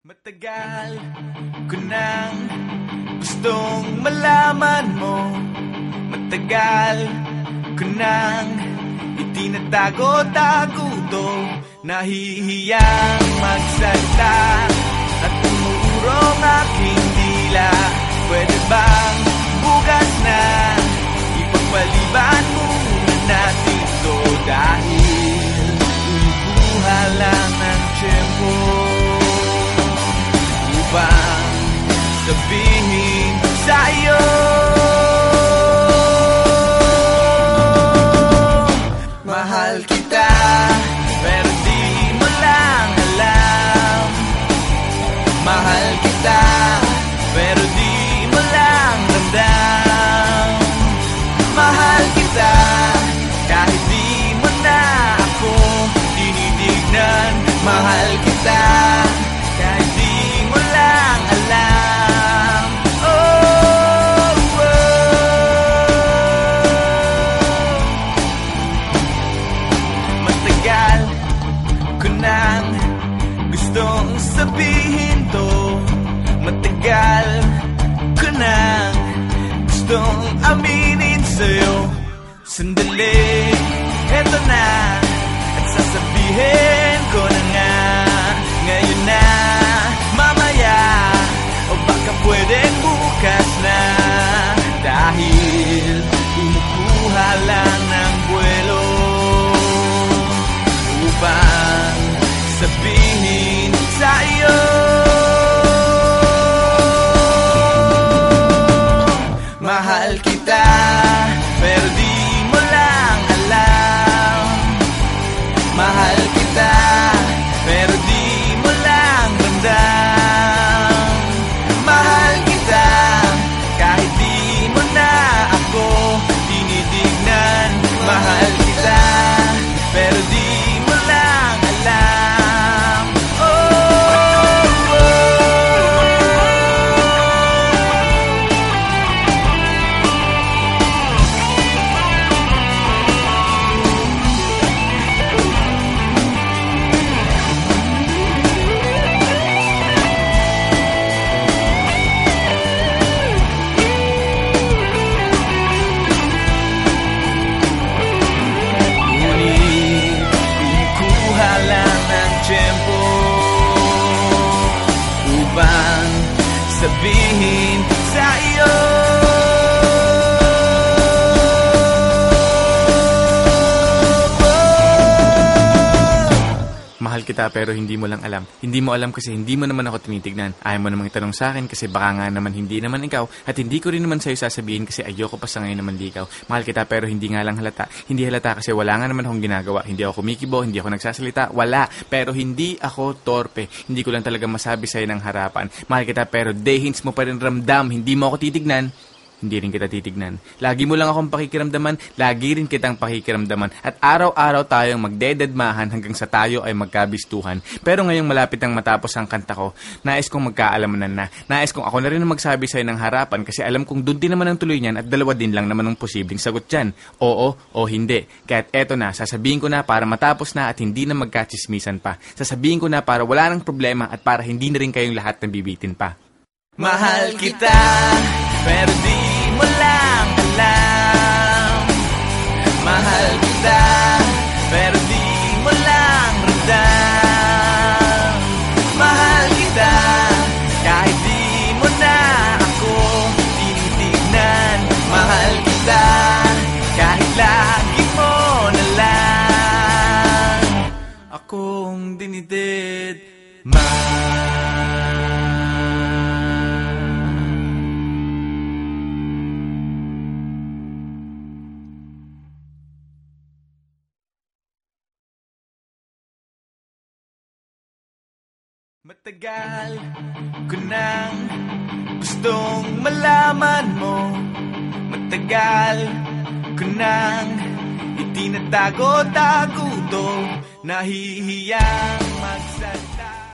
Matagal ko nang gustong malaman mo. Matagal ko nang itinatago-tago to. Nahihiyang magsalita at umuurong aking dila. Pwede bang bukas na ipagpaliban muna natin to? Dahil umubuha lang ng tiyempo upang sabihin sa'yo mahal kita, pero di mo lang alam. Mahal kita, pero di mo lang ramdam. Mahal kita, kahit di mo na ako tinitignan. Mahal kita, kahit di mo lang alam. Oh, oh. Matagal ko nang gustong sabihin to. Matagal ko nang gustong aminin sa'yo. Sandali, eto na, at sasabihin ko na nga. Ngayon na, mamaya, o baka pwedeng bukas na. Dahil umukuha lang ng buwelo upang sabihin sa'yo mahal kita, pero di mo lang alam. Mahal kita, pero di mo lang ramdam. Mahal kita, kahit di mo na ako tinitignan. Mahal kita, pero di mo lang alam. Oh, oh. Upang sabihin sa iyo mahal kita, pero hindi mo lang alam. Hindi mo alam kasi hindi mo naman ako tinitignan. Ayaw mo namang itanong sa akin kasi baka nga naman hindi naman ikaw. At hindi ko rin naman sa'yo sasabihin kasi ayoko pa sa ngayon naman di ikaw. Mahal kita, pero hindi nga lang halata. Hindi halata kasi wala nga naman akong ginagawa. Hindi ako kumikibo, hindi ako nagsasalita. Wala. Pero hindi ako torpe. Hindi ko lang talaga masabi sa'yo ng harapan. Mahal kita, pero dehins mo pa rin ramdam. Hindi mo ako titignan. Hindi rin kita titignan. Lagi mo lang akong pakikiramdaman, lagi rin kitang pakikiramdaman. At araw-araw tayong magdededmahan hanggang sa tayo ay magkabistuhan. Pero ngayong malapit ang matapos ang kanta ko, nais kong magkaalamanan na. Nais kong ako na rin ang magsabi sa'yo ng harapan kasi alam kong doon din naman ang tuloy niyan at dalawa din lang naman ang posibleng sagot dyan. Oo o hindi. Kaya't eto na, sasabihin ko na para matapos na at hindi na magkachismisan pa. Sasabihin ko na para wala nang problema at para hindi na rin kayong lahat nabibitin pa. Mahal kita, pero di mo lang alam. Mahal kita, pero di mo lang ramdam. Mahal kita, kahit di mo na ako tinitignan. Mahal kita, kahit lagi mo na lang akong dinidid. Matagal ko nang gustong malaman mo. Matagal ko nang itinatago-tago to. Nahihiyang magsalita.